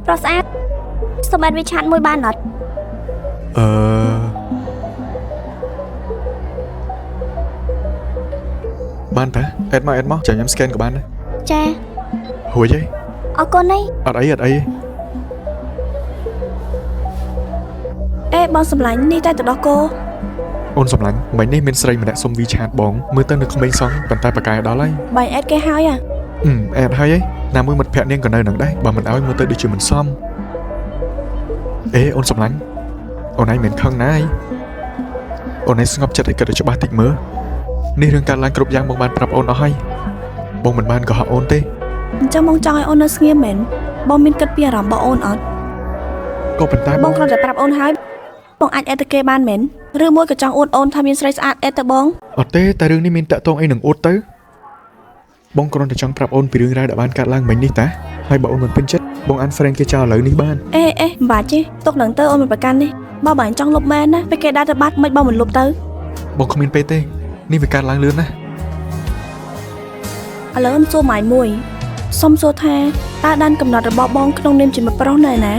ប្រុសស្អាតសូមបានវាឆាតមួយបានអត់បានតើអេតមកចាំខ្ញុំ scan ក៏បានដែរចាហួយទេអរគុណអត់អីអេបងសម្លាញ់នេះតែទៅដោះគោអូនសម្លាញ់មិញនេះមានស្រីម្នាក់សុំវីឆាតបងមើលទៅនៅក្មេងសោះប៉ុន្តែបកាយដល់ហើយបាយអេតគេហើយអេតហើយណាមួយមិត្តភក្តិនាងក៏នៅនឹងដែរបើមិនឲ្យមើលទៅដូចជាមិនសមអូនសម្លាញ់អូនឯងមិនខឹងណាអូនឯងស្ងប់ចិត្តឲ្យគិតឲ្យច្បាស់តិចមើលនេះរឿងកើតឡើងគ្រប់យ៉ាងបងបានប្រាប់អូនអស់ហើយបងមិនបានកុហកអូនទេអញ្ចឹងបងចង់ឲ្យអូននៅស្ងៀមមែនបងមានគិតពីអារម្មណ៍របស់អូនអត់ក៏ប៉ុន្តែបងគ្រាន់តែប្រាប់អូនហើយបងអាចអេតទៅគេបានមែនឬមួយក៏ចង់អួតអូនថាមានស្រីស្អាតអេតទៅបងអត់ទេតែរឿងនេះមានតាក់ទងអីនឹងអួតទៅបងគ្រាន់តែចង់ប្រាប់អូនពីរឿងរ៉ាវដែលបានកើតឡើងមិញនេះតាហើយបើអូនមិនពេញចិត្តបងអាន friend គេចោលឥឡូវនេះបានមិនបាច់ទេទុកនឹងទៅអូនមិនប្រកាន់នេះបើបងចង់លុបមែនណាពេលគេដាក់ទៅបាត់មិនបងមិនលុបទៅបងគ្មានពេលទេនេះវាកើតឡើងលឿនណាស់ឥឡូវអូនសួរម៉ៃមួយសុំសួរថាតើដានកំណត់របស់បងក្នុងនាមជាមិត្តប្រុសនៅណា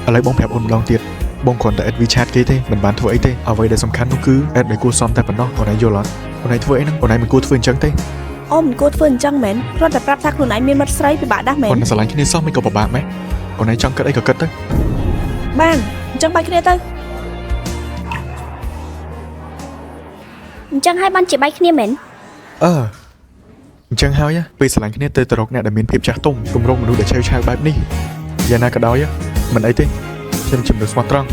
ឥឡូវបងប្រាប់អូនម្ដងទៀតបងគ្រាន់តែអេដវីឆាតគេទេមិនបានធ្វើអីទេអ្វីដែលសំខាន់នោះគឺអេដដែលគួរសមតែប៉ុណ្ណោះអូនឯងយល់អត់អូនឯងធ្វើអីហ្នឹងអូនឯងមិនគួរធ្វើអញ្ចឹងទេអូនមិនគួរធ្វើអញ្ចឹងមែនគ្រាន់តែប្រាប់ថាខ្លួនឯងមានមិត្តស្រីពិបាកដាស់មែនអូនស្រឡាញ់គ្នាសោះមិនក៏ពិបាកមែនអូនឯងចង់គិតអីក៏គិតទៅបានអញ្ចឹងបាយគ្នាទៅអញ្ចឹងហើយបានជាបាយគ្នាមែនអញ្ចឹងហើយពេលស្រឡាញ់គ្នាទៅរកអ្នកដែលមានភាពចាស់ទុំគម្រោងមនុស្សដែលឆេវឆាវបែបនេះយ៉ាងណាក៏ដោយមិនអីទេខ្ញុំជំនឿស្មោះត្រង់